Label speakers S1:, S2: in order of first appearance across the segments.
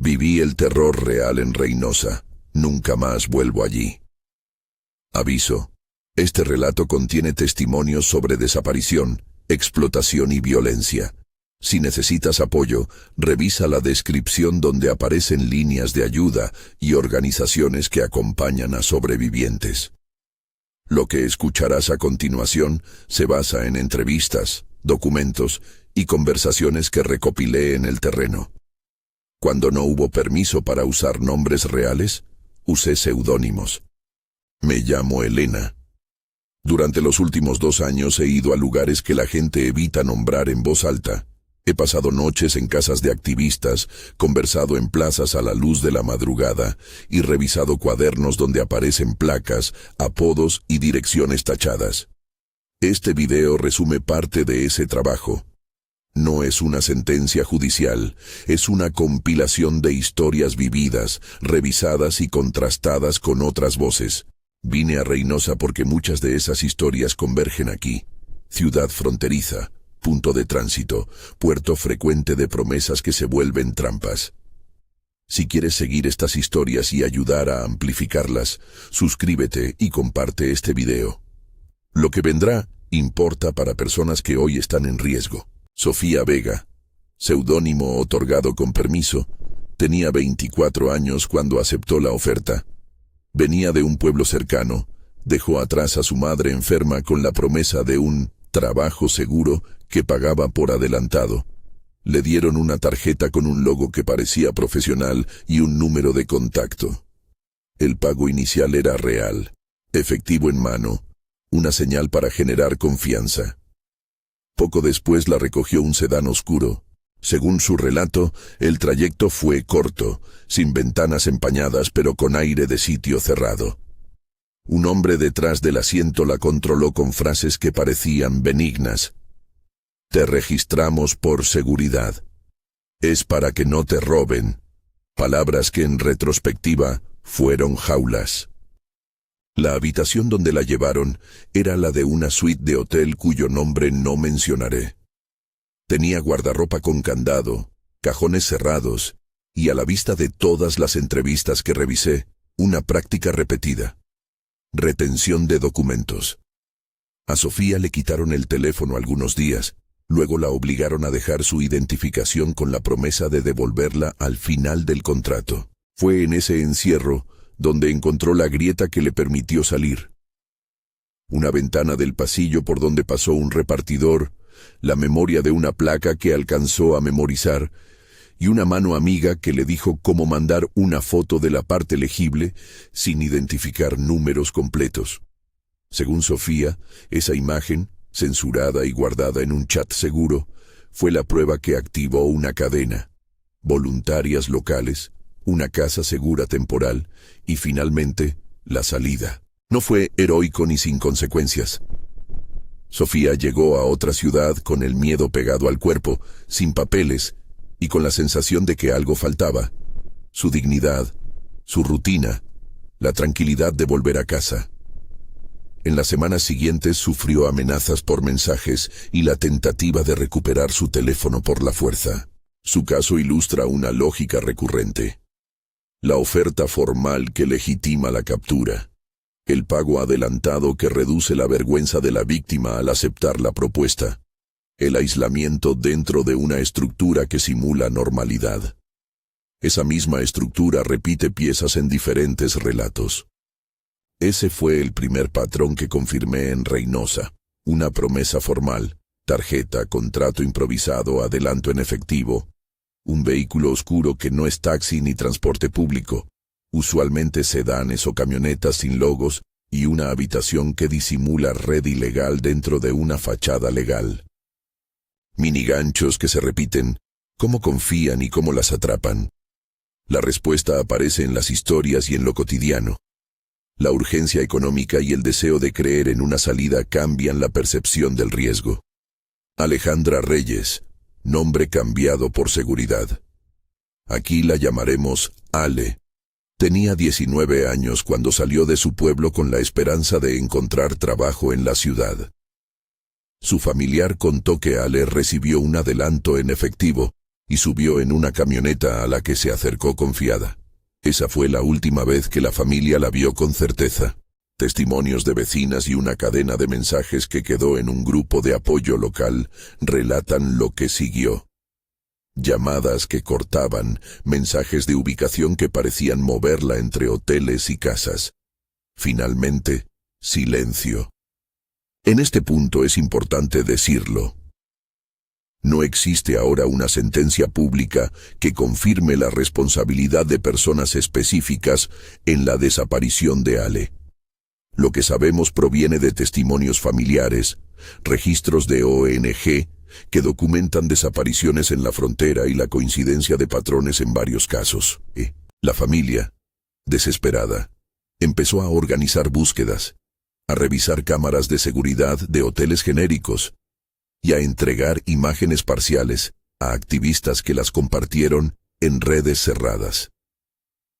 S1: Viví el terror real en Reynosa. Nunca más vuelvo allí. Aviso. Este relato contiene testimonios sobre desaparición, explotación y violencia. Si necesitas apoyo, revisa la descripción donde aparecen líneas de ayuda y organizaciones que acompañan a sobrevivientes. Lo que escucharás a continuación se basa en entrevistas, documentos y conversaciones que recopilé en el terreno. Cuando no hubo permiso para usar nombres reales, usé seudónimos. Me llamo Elena. Durante los últimos 2 años he ido a lugares que la gente evita nombrar en voz alta. He pasado noches en casas de activistas, conversado en plazas a la luz de la madrugada y revisado cuadernos donde aparecen placas, apodos y direcciones tachadas. Este video resume parte de ese trabajo. No es una sentencia judicial, es una compilación de historias vividas, revisadas y contrastadas con otras voces. Vine a Reynosa porque muchas de esas historias convergen aquí. Ciudad fronteriza, punto de tránsito, puerto frecuente de promesas que se vuelven trampas. Si quieres seguir estas historias y ayudar a amplificarlas, suscríbete y comparte este video. Lo que vendrá importa para personas que hoy están en riesgo. Sofía Vega, seudónimo otorgado con permiso, tenía 24 años cuando aceptó la oferta. Venía de un pueblo cercano, dejó atrás a su madre enferma con la promesa de un trabajo seguro que pagaba por adelantado. Le dieron una tarjeta con un logo que parecía profesional y un número de contacto. El pago inicial era real, efectivo en mano, una señal para generar confianza. Poco después la recogió un sedán oscuro. Según su relato, el trayecto fue corto, sin ventanas empañadas pero con aire de sitio cerrado. Un hombre detrás del asiento la controló con frases que parecían benignas. Te registramos por seguridad. Es para que no te roben. Palabras que en retrospectiva fueron jaulas. La habitación donde la llevaron era la de una suite de hotel cuyo nombre no mencionaré. Tenía guardarropa con candado, cajones cerrados, y a la vista de todas las entrevistas que revisé, una práctica repetida. Retención de documentos. A Sofía le quitaron el teléfono algunos días, luego la obligaron a dejar su identificación con la promesa de devolverla al final del contrato. Fue en ese encierro donde encontró la grieta que le permitió salir. Una ventana del pasillo por donde pasó un repartidor, la memoria de una placa que alcanzó a memorizar, y una mano amiga que le dijo cómo mandar una foto de la parte legible sin identificar números completos. Según Sofía, esa imagen, censurada y guardada en un chat seguro, fue la prueba que activó una cadena. Voluntarias locales, una casa segura temporal y finalmente la salida. No fue heroico ni sin consecuencias. Sofía llegó a otra ciudad con el miedo pegado al cuerpo, sin papeles y con la sensación de que algo faltaba. Su dignidad, su rutina, la tranquilidad de volver a casa. En las semanas siguientes sufrió amenazas por mensajes y la tentativa de recuperar su teléfono por la fuerza. Su caso ilustra una lógica recurrente. La oferta formal que legitima la captura. El pago adelantado que reduce la vergüenza de la víctima al aceptar la propuesta. El aislamiento dentro de una estructura que simula normalidad. Esa misma estructura repite piezas en diferentes relatos. Ese fue el primer patrón que confirmé en Reynosa. Una promesa formal, tarjeta, contrato improvisado, adelanto en efectivo. Un vehículo oscuro que no es taxi ni transporte público, usualmente sedanes o camionetas sin logos, y una habitación que disimula red ilegal dentro de una fachada legal. Miniganchos que se repiten, cómo confían y cómo las atrapan. La respuesta aparece en las historias y en lo cotidiano. La urgencia económica y el deseo de creer en una salida cambian la percepción del riesgo. Alejandra Reyes, nombre cambiado por seguridad. Aquí la llamaremos Ale. Tenía 19 años cuando salió de su pueblo con la esperanza de encontrar trabajo en la ciudad. Su familiar contó que Ale recibió un adelanto en efectivo, y subió en una camioneta a la que se acercó confiada. Esa fue la última vez que la familia la vio con certeza. Testimonios de vecinas y una cadena de mensajes que quedó en un grupo de apoyo local relatan lo que siguió. Llamadas que cortaban, mensajes de ubicación que parecían moverla entre hoteles y casas. Finalmente, silencio. En este punto es importante decirlo. No existe ahora una sentencia pública que confirme la responsabilidad de personas específicas en la desaparición de Ale. Lo que sabemos proviene de testimonios familiares, registros de ONG, que documentan desapariciones en la frontera y la coincidencia de patrones en varios casos. La familia, desesperada, empezó a organizar búsquedas, a revisar cámaras de seguridad de hoteles genéricos y a entregar imágenes parciales a activistas que las compartieron en redes cerradas.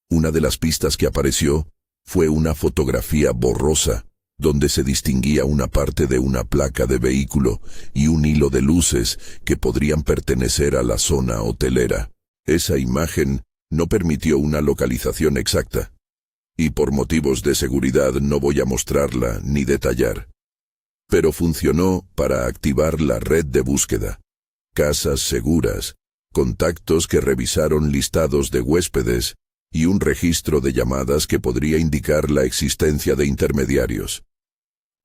S1: Una de las pistas que apareció fue una fotografía borrosa donde se distinguía una parte de una placa de vehículo y un hilo de luces que podrían pertenecer a la zona hotelera. Esa imagen no permitió una localización exacta, y por motivos de seguridad no voy a mostrarla ni detallar. Pero funcionó para activar la red de búsqueda. Casas seguras, contactos que revisaron listados de huéspedes y un registro de llamadas que podría indicar la existencia de intermediarios.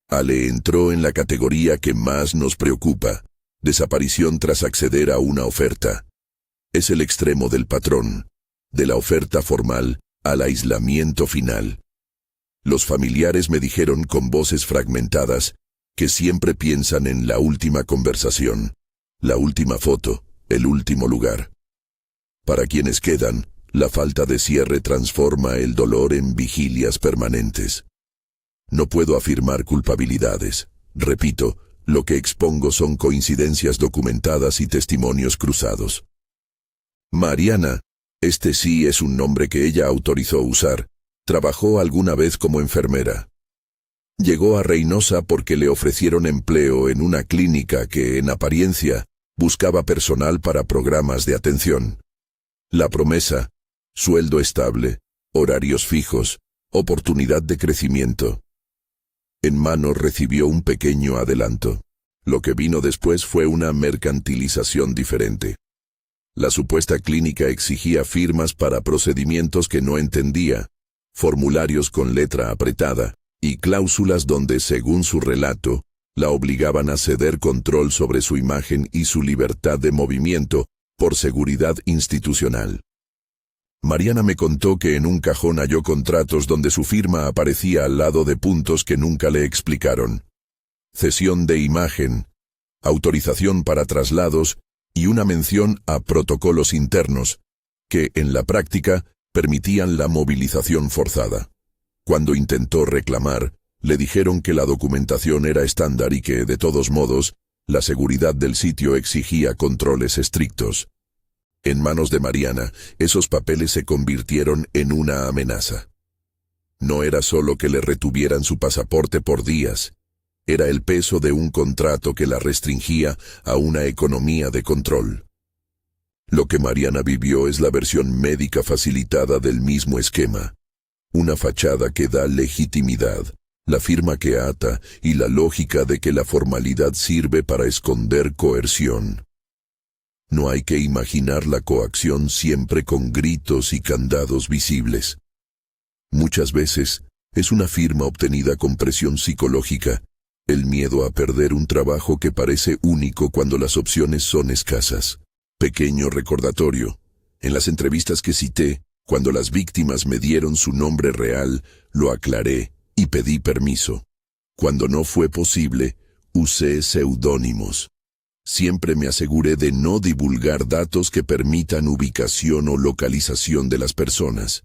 S1: Ale entró en la categoría que más nos preocupa: desaparición tras acceder a una oferta. Es el extremo del patrón, de la oferta formal al aislamiento final. Los familiares me dijeron con voces fragmentadas que siempre piensan en la última conversación, la última foto, el último lugar. Para quienes quedan, la falta de cierre transforma el dolor en vigilias permanentes. No puedo afirmar culpabilidades. Repito, lo que expongo son coincidencias documentadas y testimonios cruzados. Mariana, este sí es un nombre que ella autorizó usar, trabajó alguna vez como enfermera. Llegó a Reynosa porque le ofrecieron empleo en una clínica que, en apariencia, buscaba personal para programas de atención. La promesa: sueldo estable, horarios fijos, oportunidad de crecimiento. En mano recibió un pequeño adelanto. Lo que vino después fue una mercantilización diferente. La supuesta clínica exigía firmas para procedimientos que no entendía, formularios con letra apretada, y cláusulas donde, según su relato, la obligaban a ceder control sobre su imagen y su libertad de movimiento por seguridad institucional. Mariana me contó que en un cajón halló contratos donde su firma aparecía al lado de puntos que nunca le explicaron: cesión de imagen, autorización para traslados y una mención a protocolos internos, que, en la práctica, permitían la movilización forzada. Cuando intentó reclamar, le dijeron que la documentación era estándar y que, de todos modos, la seguridad del sitio exigía controles estrictos. En manos de Mariana, esos papeles se convirtieron en una amenaza. No era solo que le retuvieran su pasaporte por días, era el peso de un contrato que la restringía a una economía de control. Lo que Mariana vivió es la versión médica facilitada del mismo esquema. Una fachada que da legitimidad, la firma que ata y la lógica de que la formalidad sirve para esconder coerción. No hay que imaginar la coacción siempre con gritos y candados visibles. Muchas veces es una firma obtenida con presión psicológica, el miedo a perder un trabajo que parece único cuando las opciones son escasas. Pequeño recordatorio: en las entrevistas que cité, cuando las víctimas me dieron su nombre real, lo aclaré y pedí permiso. Cuando no fue posible, usé seudónimos. Siempre me aseguré de no divulgar datos que permitan ubicación o localización de las personas.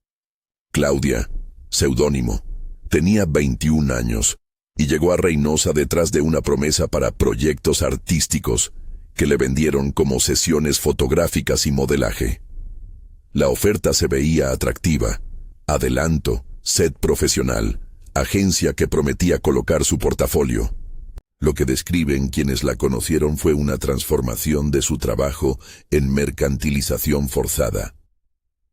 S1: Claudia, seudónimo, tenía 21 años y llegó a Reynosa detrás de una promesa para proyectos artísticos que le vendieron como sesiones fotográficas y modelaje. La oferta se veía atractiva: adelanto, set profesional, agencia que prometía colocar su portafolio. Lo que describen quienes la conocieron fue una transformación de su trabajo en mercantilización forzada.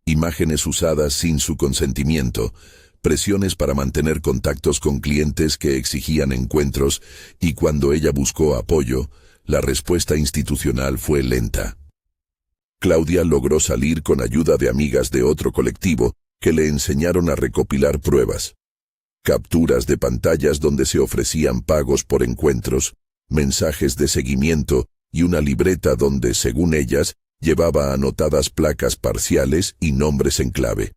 S1: Imágenes usadas sin su consentimiento, presiones para mantener contactos con clientes que exigían encuentros, y cuando ella buscó apoyo, la respuesta institucional fue lenta. Claudia logró salir con ayuda de amigas de otro colectivo que le enseñaron a recopilar pruebas. Capturas de pantallas donde se ofrecían pagos por encuentros, mensajes de seguimiento y una libreta donde, según ellas, llevaba anotadas placas parciales y nombres en clave.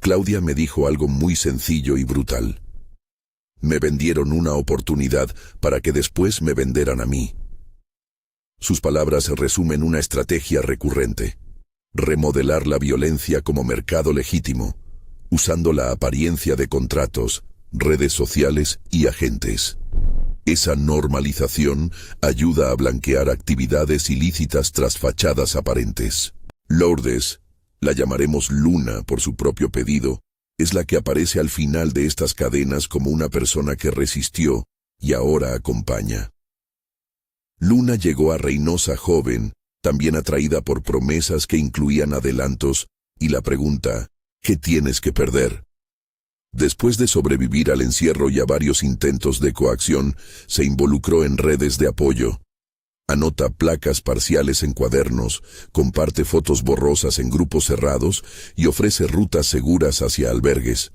S1: Claudia me dijo algo muy sencillo y brutal. Me vendieron una oportunidad para que después me venderan a mí. Sus palabras resumen una estrategia recurrente: remodelar la violencia como mercado legítimo, usando la apariencia de contratos, redes sociales y agentes. Esa normalización ayuda a blanquear actividades ilícitas tras fachadas aparentes. Lourdes, la llamaremos Luna por su propio pedido, es la que aparece al final de estas cadenas como una persona que resistió y ahora acompaña. Luna llegó a Reynosa joven, también atraída por promesas que incluían adelantos, y la pregunta: ¿qué tienes que perder? Después de sobrevivir al encierro y a varios intentos de coacción, se involucró en redes de apoyo. Anota placas parciales en cuadernos, comparte fotos borrosas en grupos cerrados y ofrece rutas seguras hacia albergues.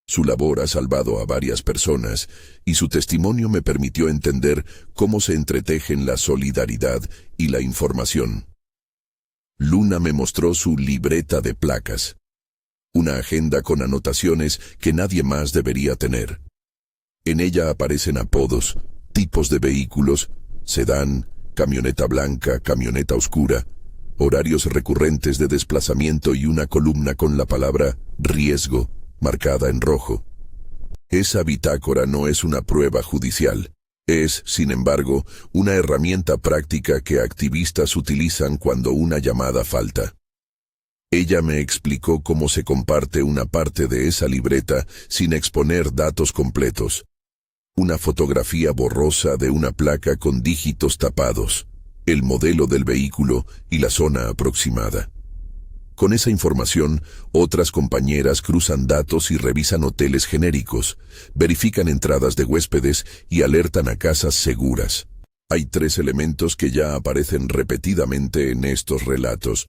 S1: Su labor ha salvado a varias personas y su testimonio me permitió entender cómo se entretejen la solidaridad y la información. Luna me mostró su libreta de placas, una agenda con anotaciones que nadie más debería tener. En ella aparecen apodos, tipos de vehículos, sedán, camioneta blanca, camioneta oscura, horarios recurrentes de desplazamiento y una columna con la palabra riesgo marcada en rojo. Esa bitácora no es una prueba judicial. Es, sin embargo, una herramienta práctica que activistas utilizan cuando una llamada falta. Ella me explicó cómo se comparte una parte de esa libreta sin exponer datos completos. Una fotografía borrosa de una placa con dígitos tapados, el modelo del vehículo y la zona aproximada. Con esa información, otras compañeras cruzan datos y revisan hoteles genéricos, verifican entradas de huéspedes y alertan a casas seguras. Hay 3 elementos que ya aparecen repetidamente en estos relatos.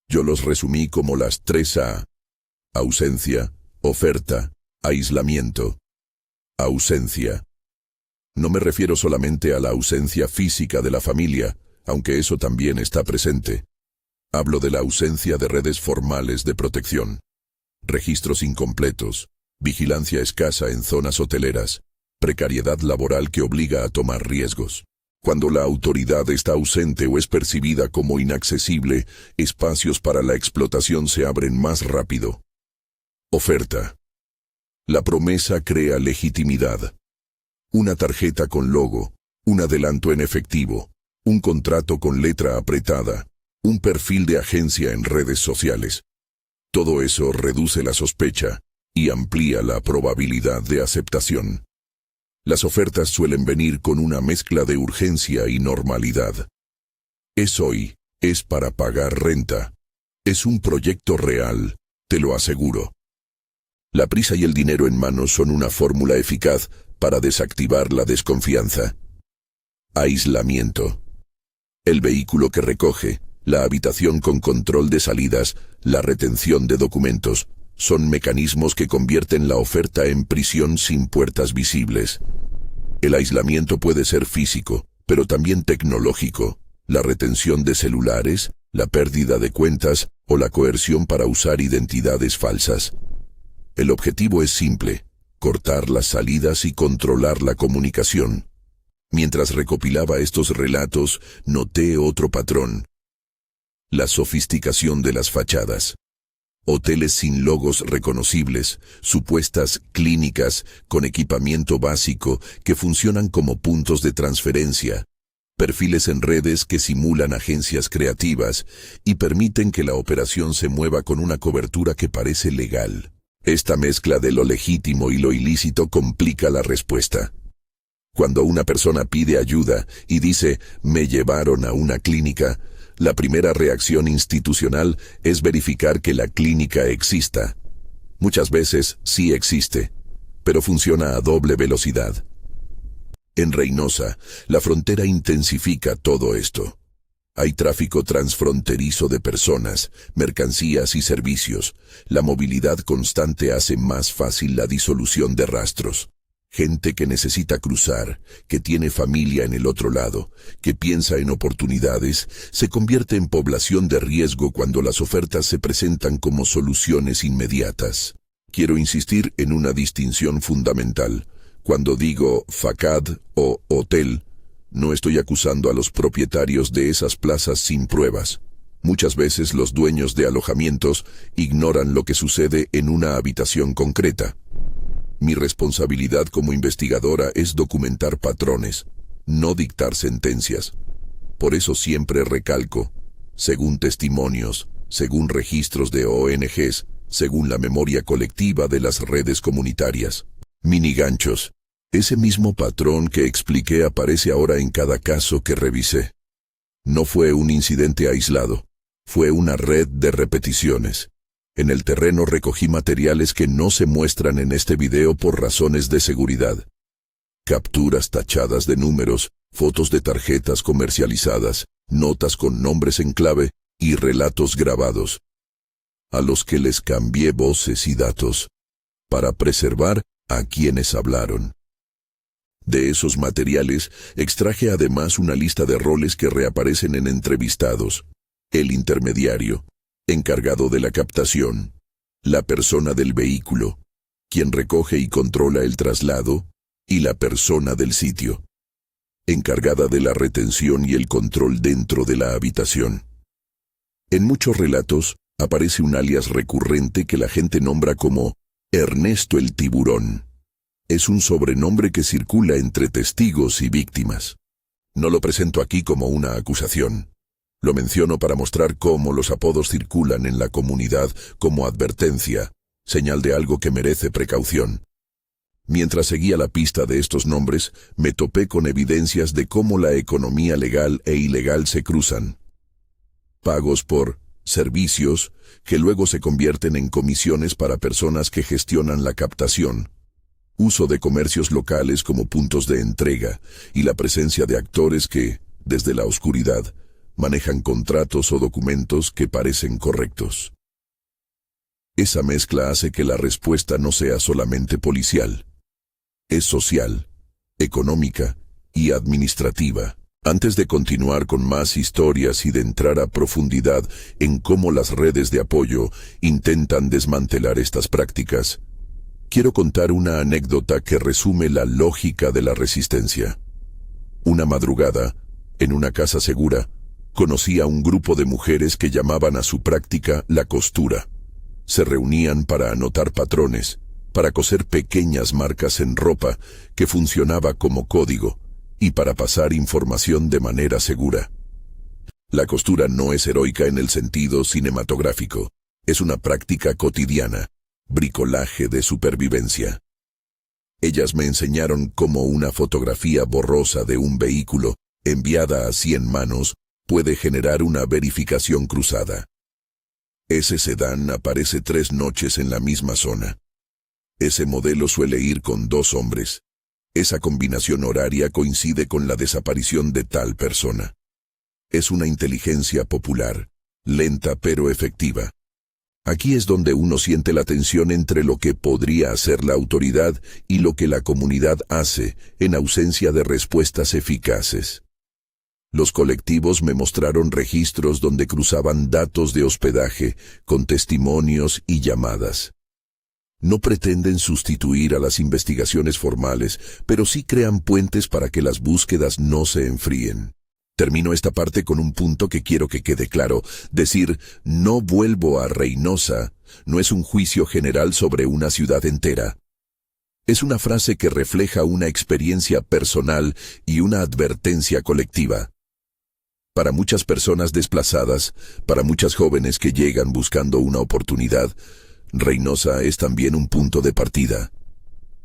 S1: Yo los resumí como las 3A: ausencia, oferta, aislamiento. Ausencia. No me refiero solamente a la ausencia física de la familia, aunque eso también está presente. Hablo de la ausencia de redes formales de protección, registros incompletos, vigilancia escasa en zonas hoteleras, precariedad laboral que obliga a tomar riesgos. Cuando la autoridad está ausente o es percibida como inaccesible, espacios para la explotación se abren más rápido. Oferta. La promesa crea legitimidad. Una tarjeta con logo, un adelanto en efectivo, un contrato con letra apretada, un perfil de agencia en redes sociales. Todo eso reduce la sospecha y amplía la probabilidad de aceptación. Las ofertas suelen venir con una mezcla de urgencia y normalidad. Es hoy, es para pagar renta. Es un proyecto real, te lo aseguro. La prisa y el dinero en manos son una fórmula eficaz para desactivar la desconfianza. Aislamiento. El vehículo que recoge, la habitación con control de salidas, la retención de documentos, son mecanismos que convierten la oferta en prisión sin puertas visibles. El aislamiento puede ser físico, pero también tecnológico. La retención de celulares, la pérdida de cuentas o la coerción para usar identidades falsas. El objetivo es simple: cortar las salidas y controlar la comunicación. Mientras recopilaba estos relatos, noté otro patrón: la sofisticación de las fachadas. Hoteles sin logos reconocibles, supuestas clínicas con equipamiento básico que funcionan como puntos de transferencia, perfiles en redes que simulan agencias creativas y permiten que la operación se mueva con una cobertura que parece legal. Esta mezcla de lo legítimo y lo ilícito complica la respuesta. Cuando una persona pide ayuda y dice, me llevaron a una clínica, la primera reacción institucional es verificar que la clínica exista. Muchas veces sí existe, pero funciona a doble velocidad. En Reynosa, la frontera intensifica todo esto. Hay tráfico transfronterizo de personas, mercancías y servicios. La movilidad constante hace más fácil la disolución de rastros. Gente que necesita cruzar, que tiene familia en el otro lado, que piensa en oportunidades, se convierte en población de riesgo cuando las ofertas se presentan como soluciones inmediatas. Quiero insistir en una distinción fundamental. Cuando digo facad o hotel, no estoy acusando a los propietarios de esas plazas sin pruebas. Muchas veces los dueños de alojamientos ignoran lo que sucede en una habitación concreta. Mi responsabilidad como investigadora es documentar patrones, no dictar sentencias. Por eso siempre recalco, según testimonios, según registros de ONGs, según la memoria colectiva de las redes comunitarias. Miniganchos. Ese mismo patrón que expliqué aparece ahora en cada caso que revisé. No fue un incidente aislado, fue una red de repeticiones. En el terreno recogí materiales que no se muestran en este video por razones de seguridad. Capturas tachadas de números, fotos de tarjetas comercializadas, notas con nombres en clave y relatos grabados, a los que les cambié voces y datos, para preservar a quienes hablaron. De esos materiales extraje además una lista de roles que reaparecen en entrevistados: el intermediario, encargado de la captación; la persona del vehículo, quien recoge y controla el traslado; y la persona del sitio, encargada de la retención y el control dentro de la habitación. En muchos relatos aparece un alias recurrente que la gente nombra como Ernesto el Tiburón. Es un sobrenombre que circula entre testigos y víctimas. No lo presento aquí como una acusación. Lo menciono para mostrar cómo los apodos circulan en la comunidad como advertencia, señal de algo que merece precaución. Mientras seguía la pista de estos nombres, me topé con evidencias de cómo la economía legal e ilegal se cruzan. Pagos por servicios que luego se convierten en comisiones para personas que gestionan la captación. Uso de comercios locales como puntos de entrega y la presencia de actores que, desde la oscuridad, manejan contratos o documentos que parecen correctos. Esa mezcla hace que la respuesta no sea solamente policial. Es social, económica y administrativa. Antes de continuar con más historias y de entrar a profundidad en cómo las redes de apoyo intentan desmantelar estas prácticas, quiero contar una anécdota que resume la lógica de la resistencia. Una madrugada, en una casa segura, conocí a un grupo de mujeres que llamaban a su práctica la costura. Se reunían para anotar patrones, para coser pequeñas marcas en ropa que funcionaba como código, y para pasar información de manera segura. La costura no es heroica en el sentido cinematográfico, es una práctica cotidiana, bricolaje de supervivencia. Ellas me enseñaron cómo una fotografía borrosa de un vehículo, enviada a 100 manos, puede generar una verificación cruzada. Ese sedán aparece 3 noches en la misma zona. Ese modelo suele ir con 2 hombres. Esa combinación horaria coincide con la desaparición de tal persona. Es una inteligencia popular, lenta pero efectiva. Aquí es donde uno siente la tensión entre lo que podría hacer la autoridad y lo que la comunidad hace en ausencia de respuestas eficaces. Los colectivos me mostraron registros donde cruzaban datos de hospedaje con testimonios y llamadas. No pretenden sustituir a las investigaciones formales, pero sí crean puentes para que las búsquedas no se enfríen. Termino esta parte con un punto que quiero que quede claro. Decir "no vuelvo a Reynosa" no es un juicio general sobre una ciudad entera. Es una frase que refleja una experiencia personal y una advertencia colectiva. Para muchas personas desplazadas, para muchas jóvenes que llegan buscando una oportunidad, Reynosa es también un punto de partida.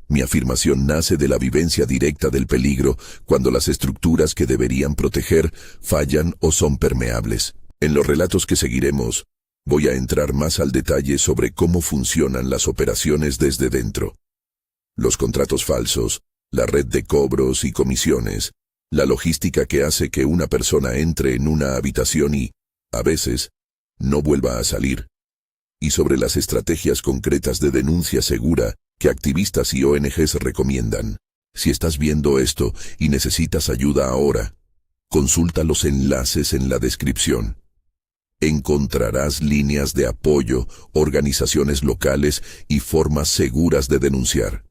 S1: Mi afirmación nace de la vivencia directa del peligro cuando las estructuras que deberían proteger fallan o son permeables. En los relatos que seguiremos, voy a entrar más al detalle sobre cómo funcionan las operaciones desde dentro. Los contratos falsos, la red de cobros y comisiones, la logística que hace que una persona entre en una habitación y, a veces, no vuelva a salir. Y sobre las estrategias concretas de denuncia segura que activistas y ONGs recomiendan. Si estás viendo esto y necesitas ayuda ahora, consulta los enlaces en la descripción. Encontrarás líneas de apoyo, organizaciones locales y formas seguras de denunciar.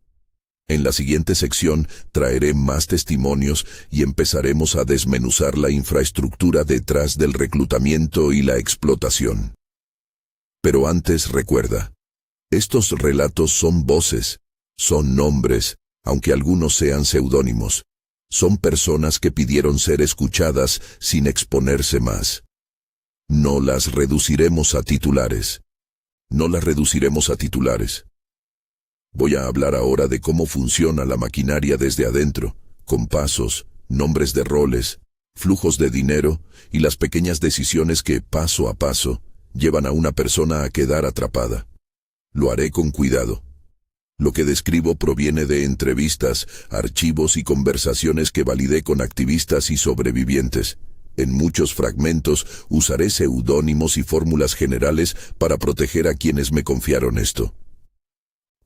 S1: En la siguiente sección traeré más testimonios y empezaremos a desmenuzar la infraestructura detrás del reclutamiento y la explotación. Pero antes recuerda, estos relatos son voces, son nombres, aunque algunos sean seudónimos. Son personas que pidieron ser escuchadas sin exponerse más. No las reduciremos a titulares. No las reduciremos a titulares. Voy a hablar ahora de cómo funciona la maquinaria desde adentro, con pasos, nombres de roles, flujos de dinero y las pequeñas decisiones que, paso a paso, llevan a una persona a quedar atrapada. Lo haré con cuidado. Lo que describo proviene de entrevistas, archivos y conversaciones que validé con activistas y sobrevivientes. En muchos fragmentos usaré seudónimos y fórmulas generales para proteger a quienes me confiaron esto.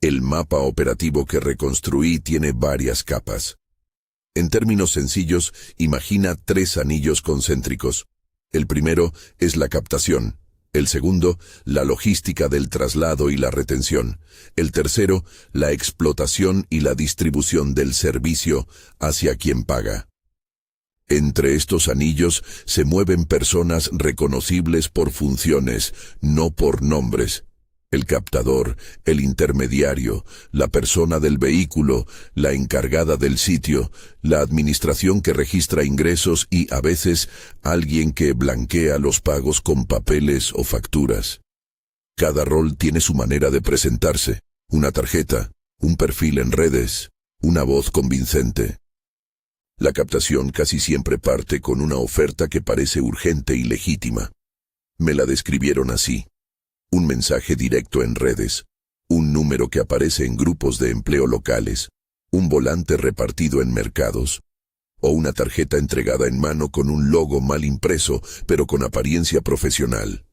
S1: El mapa operativo que reconstruí tiene varias capas. En términos sencillos, imagina 3 anillos concéntricos. El primero es la captación. El segundo, la logística del traslado y la retención. El tercero, la explotación y la distribución del servicio hacia quien paga. Entre estos anillos se mueven personas reconocibles por funciones, no por nombres. El captador, el intermediario, la persona del vehículo, la encargada del sitio, la administración que registra ingresos y, a veces, alguien que blanquea los pagos con papeles o facturas. Cada rol tiene su manera de presentarse, una tarjeta, un perfil en redes, una voz convincente. La captación casi siempre parte con una oferta que parece urgente y legítima. Me la describieron así. Un mensaje directo en redes, un número que aparece en grupos de empleo locales, un volante repartido en mercados, o una tarjeta entregada en mano con un logo mal impreso, pero con apariencia profesional.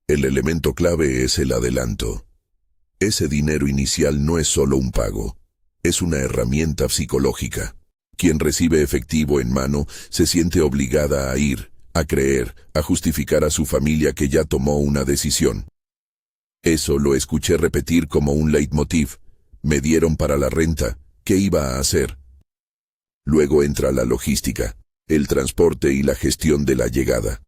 S1: El elemento clave es el adelanto. Ese dinero inicial no es solo un pago, es una herramienta psicológica. Quien recibe efectivo en mano se siente obligada a ir, a creer, a justificar a su familia que ya tomó una decisión. Eso lo escuché repetir como un leitmotiv. Me dieron para la renta, ¿qué iba a hacer? Luego entra la logística, el transporte y la gestión de la llegada.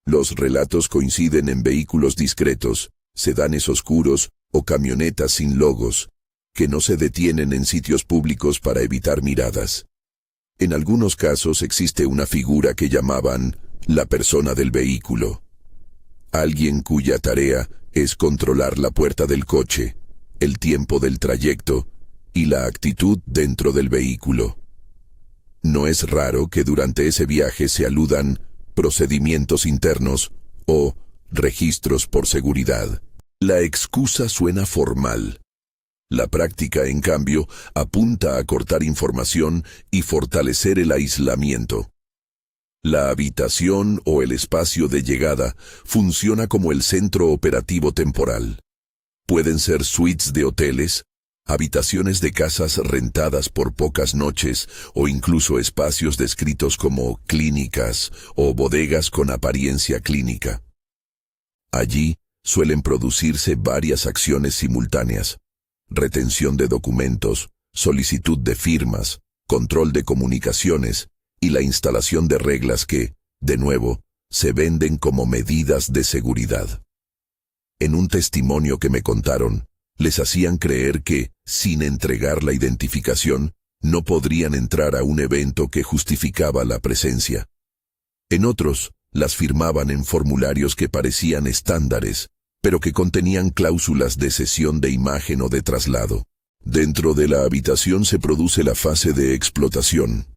S1: Los relatos coinciden en vehículos discretos, sedanes oscuros o camionetas sin logos, que no se detienen en sitios públicos para evitar miradas. En algunos casos existe una figura que llamaban la persona del vehículo. Alguien cuya tarea es controlar la puerta del coche, el tiempo del trayecto y la actitud dentro del vehículo. No es raro que durante ese viaje se aludan procedimientos internos o registros por seguridad. La excusa suena formal. La práctica, en cambio, apunta a cortar información y fortalecer el aislamiento. La habitación o el espacio de llegada funciona como el centro operativo temporal. Pueden ser suites de hoteles, habitaciones de casas rentadas por pocas noches o incluso espacios descritos como clínicas o bodegas con apariencia clínica. Allí suelen producirse varias acciones simultáneas: retención de documentos, solicitud de firmas, control de comunicaciones y la instalación de reglas que, de nuevo, se venden como medidas de seguridad. En un testimonio que me contaron, les hacían creer que, sin entregar la identificación, no podrían entrar a un evento que justificaba la presencia. En otros, las firmaban en formularios que parecían estándares, pero que contenían cláusulas de cesión de imagen o de traslado. Dentro de la habitación se produce la fase de explotación.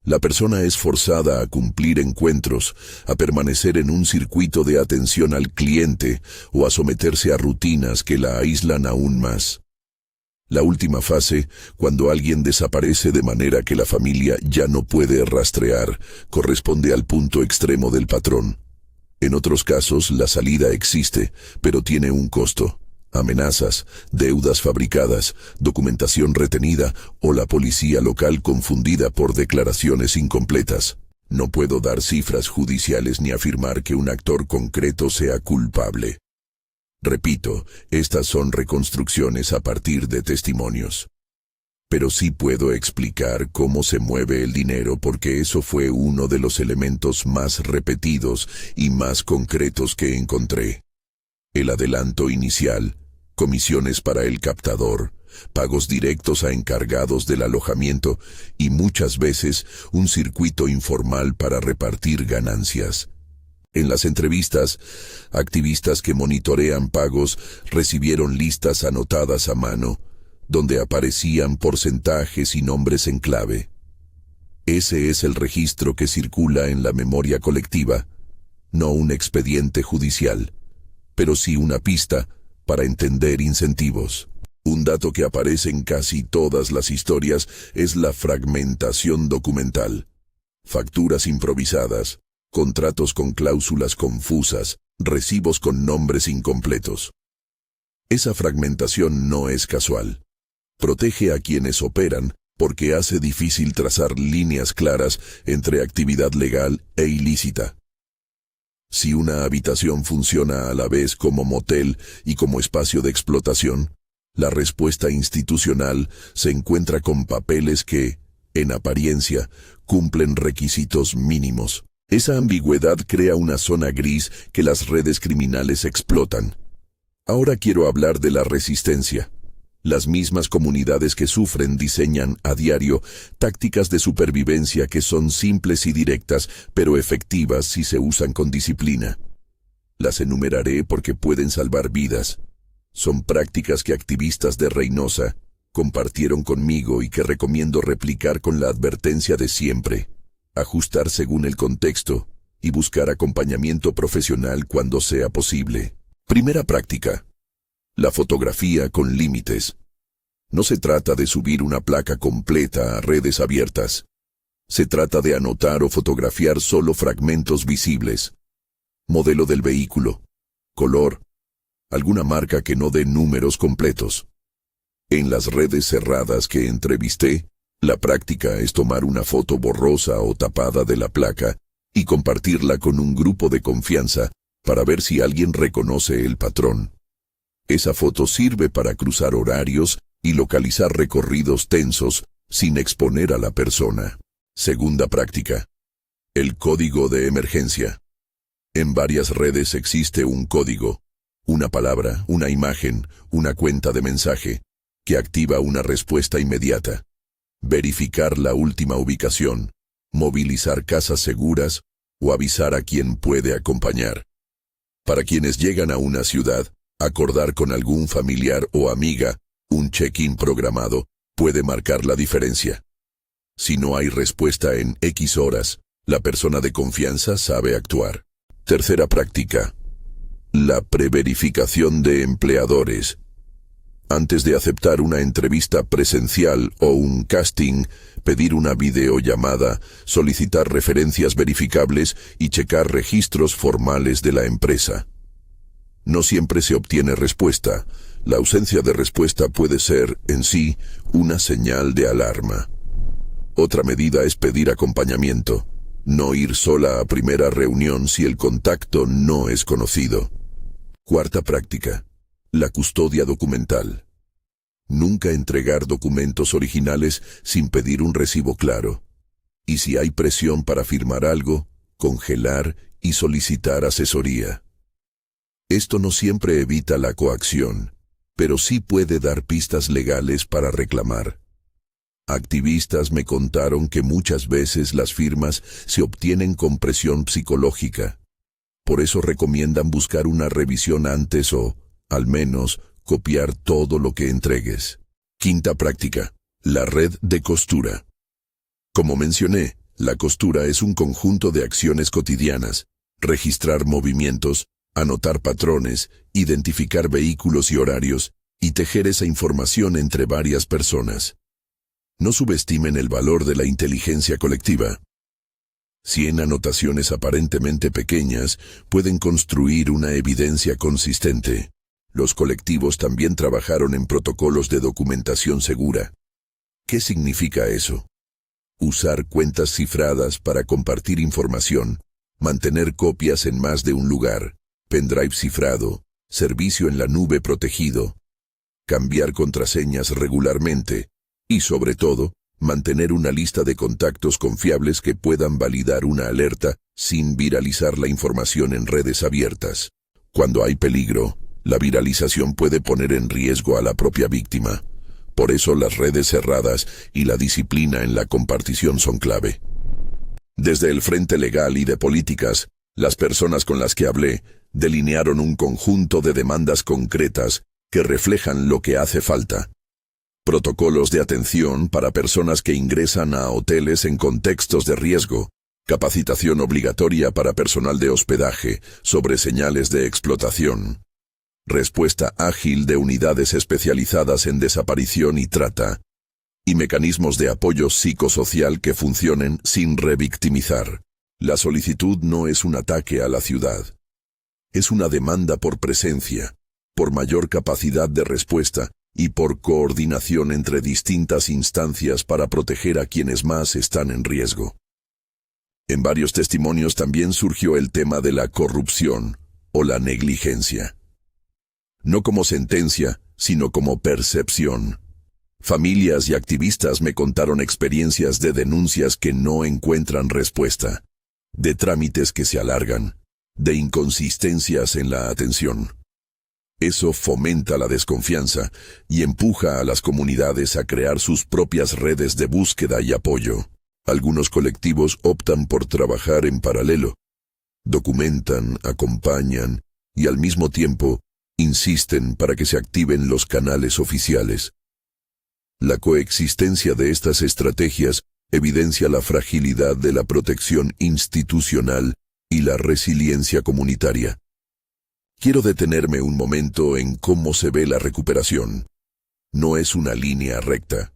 S1: La persona es forzada a cumplir encuentros, a permanecer en un circuito de atención al cliente o a someterse a rutinas que la aíslan aún más. La última fase, cuando alguien desaparece de manera que la familia ya no puede rastrear, corresponde al punto extremo del patrón. En otros casos, la salida existe, pero tiene un costo. Amenazas, deudas fabricadas, documentación retenida o la policía local confundida por declaraciones incompletas. No puedo dar cifras judiciales ni afirmar que un actor concreto sea culpable. Repito, estas son reconstrucciones a partir de testimonios. Pero sí puedo explicar cómo se mueve el dinero porque eso fue uno de los elementos más repetidos y más concretos que encontré. El adelanto inicial, comisiones para el captador, pagos directos a encargados del alojamiento y muchas veces un circuito informal para repartir ganancias. En las entrevistas, activistas que monitorean pagos recibieron listas anotadas a mano, donde aparecían porcentajes y nombres en clave. Ese es el registro que circula en la memoria colectiva, no un expediente judicial, pero sí una pista para entender incentivos. Un dato que aparece en casi todas las historias es la fragmentación documental. Facturas improvisadas, contratos con cláusulas confusas, recibos con nombres incompletos. Esa fragmentación no es casual. Protege a quienes operan porque hace difícil trazar líneas claras entre actividad legal e ilícita. Si una habitación funciona a la vez como motel y como espacio de explotación, la respuesta institucional se encuentra con papeles que, en apariencia, cumplen requisitos mínimos. Esa ambigüedad crea una zona gris que las redes criminales explotan. Ahora quiero hablar de la resistencia. Las mismas comunidades que sufren diseñan a diario tácticas de supervivencia que son simples y directas, pero efectivas si se usan con disciplina. Las enumeraré porque pueden salvar vidas. Son prácticas que activistas de Reynosa compartieron conmigo y que recomiendo replicar con la advertencia de siempre: ajustar según el contexto y buscar acompañamiento profesional cuando sea posible. Primera práctica: la fotografía con límites. No se trata de subir una placa completa a redes abiertas. Se trata de anotar o fotografiar solo fragmentos visibles. Modelo del vehículo, color, alguna marca que no dé números completos. En las redes cerradas que entrevisté, la práctica es tomar una foto borrosa o tapada de la placa y compartirla con un grupo de confianza para ver si alguien reconoce el patrón. Esa foto sirve para cruzar horarios y localizar recorridos tensos sin exponer a la persona. Segunda práctica: el código de emergencia. En varias redes existe un código, una palabra, una imagen, una cuenta de mensaje, que activa una respuesta inmediata. Verificar la última ubicación, movilizar casas seguras o avisar a quien puede acompañar. Para quienes llegan a una ciudad, acordar con algún familiar o amiga un check-in programado puede marcar la diferencia. Si no hay respuesta en X horas, la persona de confianza sabe actuar. Tercera práctica: la preverificación de empleadores. Antes de aceptar una entrevista presencial o un casting, pedir una videollamada, solicitar referencias verificables y checar registros formales de la empresa. No siempre se obtiene respuesta. La ausencia de respuesta puede ser, en sí, una señal de alarma. Otra medida es pedir acompañamiento. No ir sola a primera reunión si el contacto no es conocido. Cuarta práctica: la custodia documental. Nunca entregar documentos originales sin pedir un recibo claro. Y si hay presión para firmar algo, congelar y solicitar asesoría. Esto no siempre evita la coacción, pero sí puede dar pistas legales para reclamar. Activistas me contaron que muchas veces las firmas se obtienen con presión psicológica. Por eso recomiendan buscar una revisión antes o, al menos, copiar todo lo que entregues. Quinta práctica: la red de costura. Como mencioné, la costura es un conjunto de acciones cotidianas: registrar movimientos, anotar patrones, identificar vehículos y horarios, y tejer esa información entre varias personas. No subestimen el valor de la inteligencia colectiva. 100 anotaciones aparentemente pequeñas pueden construir una evidencia consistente. Los colectivos también trabajaron en protocolos de documentación segura. ¿Qué significa eso? Usar cuentas cifradas para compartir información, mantener copias en más de un lugar, pendrive cifrado, servicio en la nube protegido, cambiar contraseñas regularmente y, sobre todo, mantener una lista de contactos confiables que puedan validar una alerta sin viralizar la información en redes abiertas. Cuando hay peligro, la viralización puede poner en riesgo a la propia víctima. Por eso las redes cerradas y la disciplina en la compartición son clave. Desde el frente legal y de políticas, las personas con las que hablé delinearon un conjunto de demandas concretas que reflejan lo que hace falta. Protocolos de atención para personas que ingresan a hoteles en contextos de riesgo, capacitación obligatoria para personal de hospedaje sobre señales de explotación, respuesta ágil de unidades especializadas en desaparición y trata, y mecanismos de apoyo psicosocial que funcionen sin revictimizar. La solicitud no es un ataque a la ciudad. Es una demanda por presencia, por mayor capacidad de respuesta y por coordinación entre distintas instancias para proteger a quienes más están en riesgo. En varios testimonios también surgió el tema de la corrupción o la negligencia. No como sentencia, sino como percepción. Familias y activistas me contaron experiencias de denuncias que no encuentran respuesta, de trámites que se alargan, de inconsistencias en la atención. Eso fomenta la desconfianza y empuja a las comunidades a crear sus propias redes de búsqueda y apoyo. Algunos colectivos optan por trabajar en paralelo. Documentan, acompañan y al mismo tiempo insisten para que se activen los canales oficiales. La coexistencia de estas estrategias evidencia la fragilidad de la protección institucional y la resiliencia comunitaria. Quiero detenerme un momento en cómo se ve la recuperación. No es una línea recta.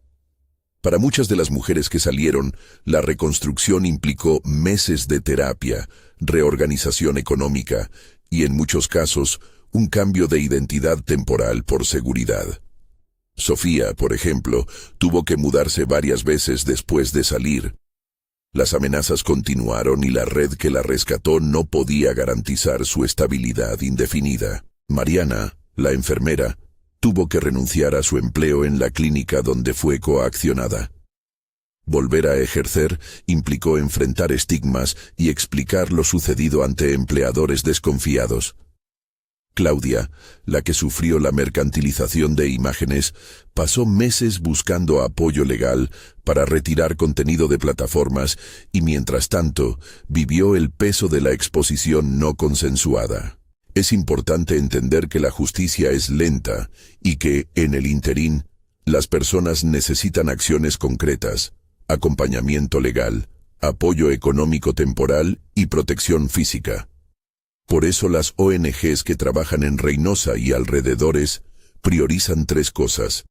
S1: Para muchas de las mujeres que salieron, la reconstrucción implicó meses de terapia, reorganización económica y, en muchos casos, un cambio de identidad temporal por seguridad. Sofía, por ejemplo, tuvo que mudarse varias veces después de salir. Las amenazas continuaron y la red que la rescató no podía garantizar su estabilidad indefinida. Mariana, la enfermera, tuvo que renunciar a su empleo en la clínica donde fue coaccionada. Volver a ejercer implicó enfrentar estigmas y explicar lo sucedido ante empleadores desconfiados. Claudia, la que sufrió la mercantilización de imágenes, pasó meses buscando apoyo legal para retirar contenido de plataformas y, mientras tanto, vivió el peso de la exposición no consensuada. Es importante entender que la justicia es lenta y que, en el interín, las personas necesitan acciones concretas, acompañamiento legal, apoyo económico temporal y protección física. Por eso las ONGs que trabajan en Reynosa y alrededores priorizan 3 cosas: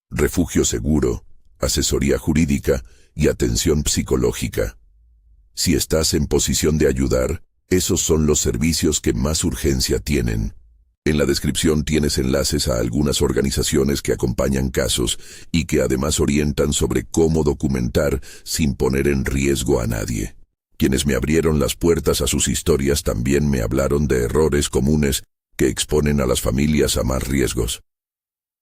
S1: refugio seguro, asesoría jurídica y atención psicológica. Si estás en posición de ayudar, esos son los servicios que más urgencia tienen. En la descripción tienes enlaces a algunas organizaciones que acompañan casos y que además orientan sobre cómo documentar sin poner en riesgo a nadie. Quienes me abrieron las puertas a sus historias también me hablaron de errores comunes que exponen a las familias a más riesgos.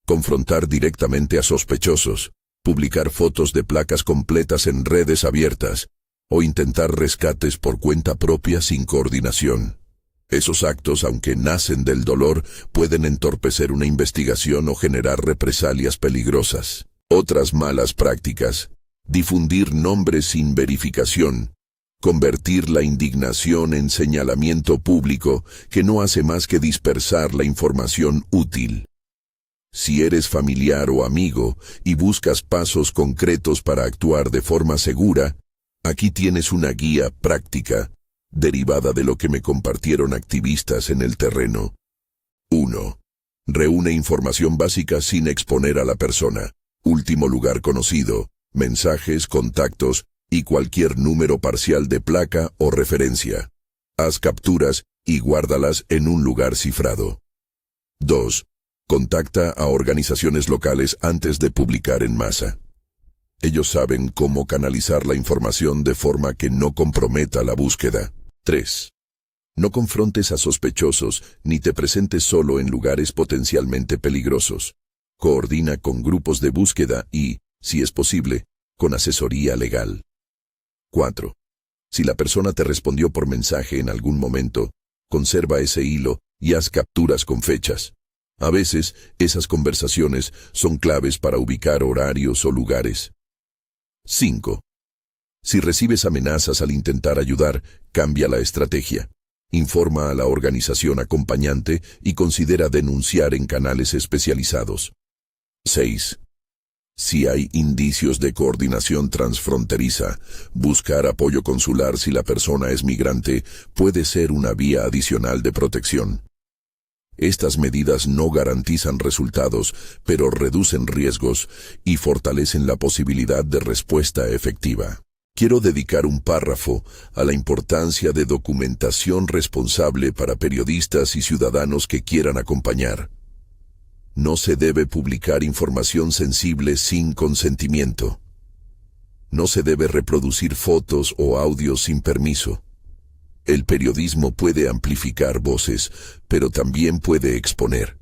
S1: Confrontar directamente a sospechosos, publicar fotos de placas completas en redes abiertas o intentar rescates por cuenta propia sin coordinación. Esos actos, aunque nacen del dolor, pueden entorpecer una investigación o generar represalias peligrosas. Otras malas prácticas: difundir nombres sin verificación, convertir la indignación en señalamiento público que no hace más que dispersar la información útil. Si eres familiar o amigo y buscas pasos concretos para actuar de forma segura, aquí tienes una guía práctica derivada de lo que me compartieron activistas en el terreno. 1. Reúne información básica sin exponer a la persona. Último lugar conocido, mensajes, contactos y cualquier número parcial de placa o referencia. Haz capturas y guárdalas en un lugar cifrado. 2. Contacta a organizaciones locales antes de publicar en masa. Ellos saben cómo canalizar la información de forma que no comprometa la búsqueda. 3. No confrontes a sospechosos ni te presentes solo en lugares potencialmente peligrosos. Coordina con grupos de búsqueda y, si es posible, con asesoría legal. 4. Si la persona te respondió por mensaje en algún momento, conserva ese hilo y haz capturas con fechas. A veces, esas conversaciones son claves para ubicar horarios o lugares. 5. Si recibes amenazas al intentar ayudar, cambia la estrategia. Informa a la organización acompañante y considera denunciar en canales especializados. 6. Si hay indicios de coordinación transfronteriza, buscar apoyo consular si la persona es migrante puede ser una vía adicional de protección. Estas medidas no garantizan resultados, pero reducen riesgos y fortalecen la posibilidad de respuesta efectiva. Quiero dedicar un párrafo a la importancia de documentación responsable para periodistas y ciudadanos que quieran acompañar. No se debe publicar información sensible sin consentimiento. No se debe reproducir fotos o audios sin permiso. El periodismo puede amplificar voces, pero también puede exponer.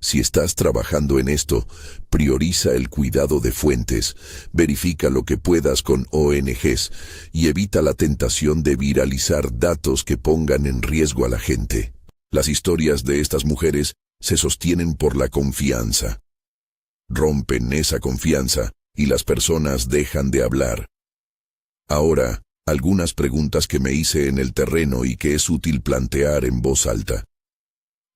S1: Si estás trabajando en esto, prioriza el cuidado de fuentes, verifica lo que puedas con ONGs y evita la tentación de viralizar datos que pongan en riesgo a la gente. Las historias de estas mujeres se sostienen por la confianza. Rompen esa confianza y las personas dejan de hablar. Ahora, algunas preguntas que me hice en el terreno y que es útil plantear en voz alta.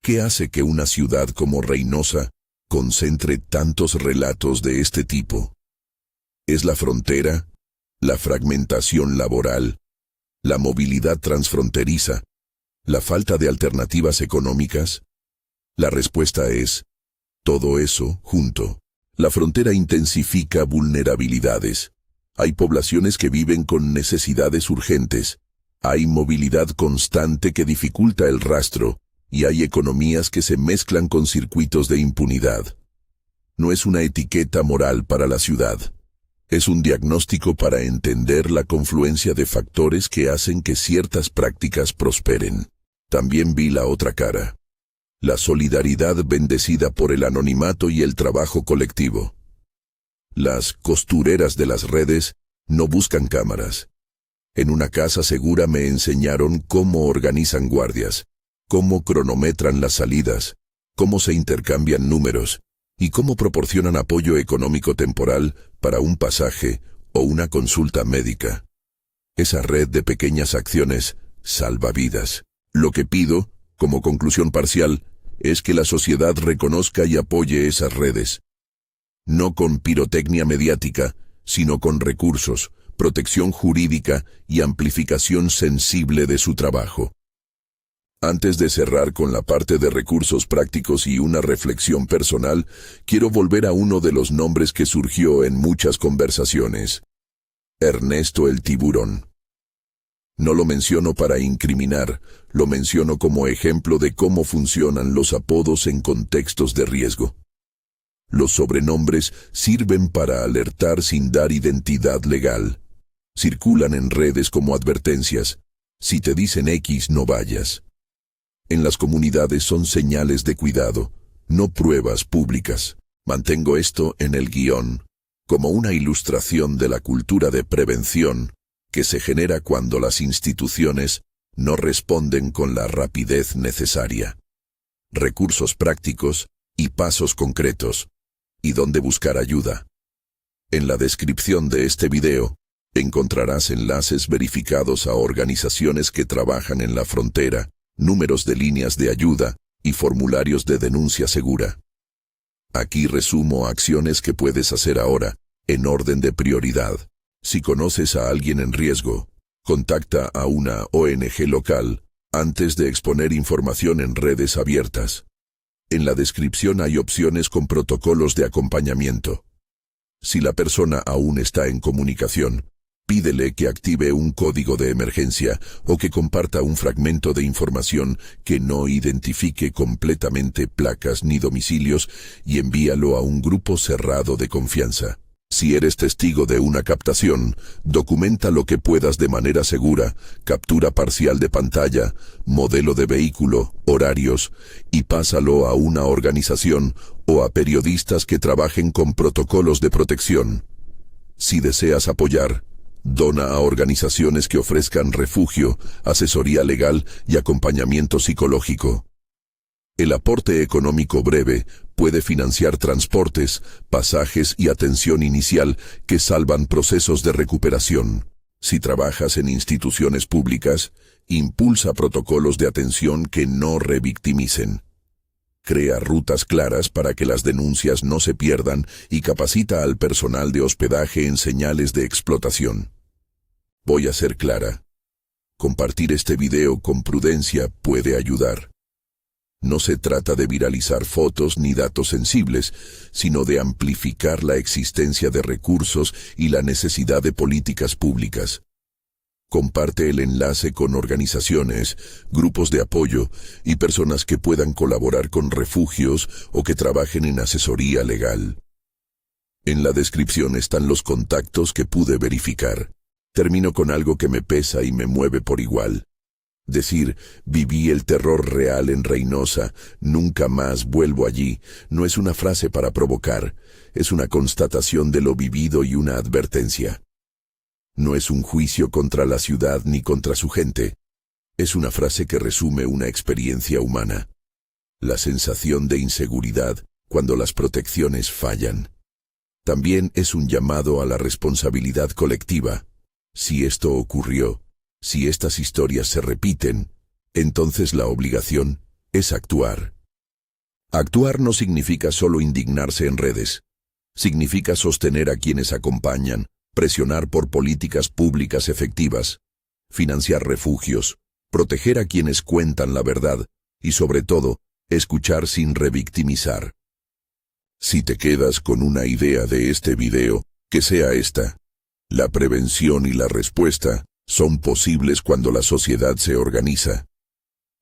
S1: ¿Qué hace que una ciudad como Reynosa concentre tantos relatos de este tipo? ¿Es la frontera, la fragmentación laboral, la movilidad transfronteriza, la falta de alternativas económicas? La respuesta es, todo eso junto. La frontera intensifica vulnerabilidades. Hay poblaciones que viven con necesidades urgentes. Hay movilidad constante que dificulta el rastro. Y hay economías que se mezclan con circuitos de impunidad. No es una etiqueta moral para la ciudad. Es un diagnóstico para entender la confluencia de factores que hacen que ciertas prácticas prosperen. También vi la otra cara. La solidaridad bendecida por el anonimato y el trabajo colectivo. Las costureras de las redes no buscan cámaras. En una casa segura me enseñaron cómo organizan guardias, cómo cronometran las salidas, cómo se intercambian números y cómo proporcionan apoyo económico temporal para un pasaje o una consulta médica. Esa red de pequeñas acciones salva vidas. Lo que pido, como conclusión parcial, es que la sociedad reconozca y apoye esas redes. No con pirotecnia mediática, sino con recursos, protección jurídica y amplificación sensible de su trabajo. Antes de cerrar con la parte de recursos prácticos y una reflexión personal, quiero volver a uno de los nombres que surgió en muchas conversaciones. Ernesto el Tiburón. No lo menciono para incriminar, lo menciono como ejemplo de cómo funcionan los apodos en contextos de riesgo. Los sobrenombres sirven para alertar sin dar identidad legal. Circulan en redes como advertencias. Si te dicen X, no vayas. En las comunidades son señales de cuidado, no pruebas públicas. Mantengo esto en el guión, como una ilustración de la cultura de prevención que se genera cuando las instituciones no responden con la rapidez necesaria. Recursos prácticos y pasos concretos, y dónde buscar ayuda. En la descripción de este video, encontrarás enlaces verificados a organizaciones que trabajan en la frontera, números de líneas de ayuda y formularios de denuncia segura. Aquí resumo acciones que puedes hacer ahora, en orden de prioridad. Si conoces a alguien en riesgo, contacta a una ONG local antes de exponer información en redes abiertas. En la descripción hay opciones con protocolos de acompañamiento. Si la persona aún está en comunicación, pídele que active un código de emergencia o que comparta un fragmento de información que no identifique completamente placas ni domicilios y envíalo a un grupo cerrado de confianza. Si eres testigo de una captación, documenta lo que puedas de manera segura, captura parcial de pantalla, modelo de vehículo, horarios, y pásalo a una organización o a periodistas que trabajen con protocolos de protección. Si deseas apoyar, dona a organizaciones que ofrezcan refugio, asesoría legal y acompañamiento psicológico. El aporte económico breve puede financiar transportes, pasajes y atención inicial que salvan procesos de recuperación. Si trabajas en instituciones públicas, impulsa protocolos de atención que no revictimicen. Crea rutas claras para que las denuncias no se pierdan y capacita al personal de hospedaje en señales de explotación. Voy a ser clara. Compartir este video con prudencia puede ayudar. No se trata de viralizar fotos ni datos sensibles, sino de amplificar la existencia de recursos y la necesidad de políticas públicas. Comparte el enlace con organizaciones, grupos de apoyo y personas que puedan colaborar con refugios o que trabajen en asesoría legal. En la descripción están los contactos que pude verificar. Termino con algo que me pesa y me mueve por igual. Decir, viví el terror real en Reynosa, nunca más vuelvo allí, no es una frase para provocar, es una constatación de lo vivido y una advertencia. No es un juicio contra la ciudad ni contra su gente, es una frase que resume una experiencia humana. La sensación de inseguridad cuando las protecciones fallan. También es un llamado a la responsabilidad colectiva. Si esto ocurrió, si estas historias se repiten, entonces la obligación es actuar. Actuar no significa solo indignarse en redes. Significa sostener a quienes acompañan, presionar por políticas públicas efectivas, financiar refugios, proteger a quienes cuentan la verdad y, sobre todo, escuchar sin revictimizar. Si te quedas con una idea de este video, que sea esta: la prevención y la respuesta son posibles cuando la sociedad se organiza.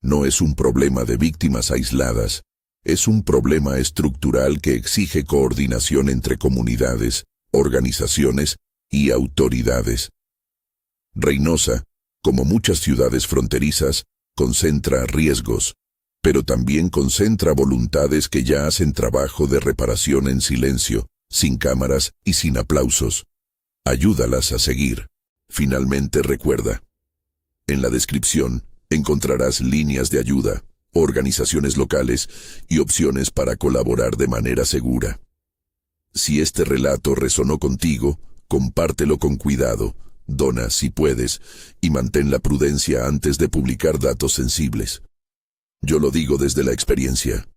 S1: No es un problema de víctimas aisladas, es un problema estructural que exige coordinación entre comunidades, organizaciones y autoridades. Reynosa, como muchas ciudades fronterizas, concentra riesgos, pero también concentra voluntades que ya hacen trabajo de reparación en silencio, sin cámaras y sin aplausos. Ayúdalas a seguir. Finalmente recuerda, en la descripción encontrarás líneas de ayuda, organizaciones locales y opciones para colaborar de manera segura. Si este relato resonó contigo, compártelo con cuidado, dona si puedes y mantén la prudencia antes de publicar datos sensibles. Yo lo digo desde la experiencia.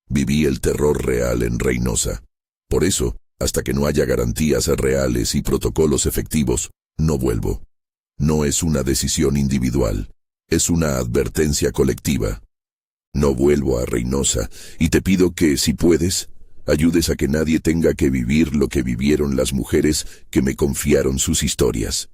S1: Viví el terror real en Reynosa. Por eso, hasta que no haya garantías reales y protocolos efectivos, no vuelvo. No es una decisión individual, es una advertencia colectiva. No vuelvo a Reynosa y te pido que, si puedes, ayudes a que nadie tenga que vivir lo que vivieron las mujeres que me confiaron sus historias.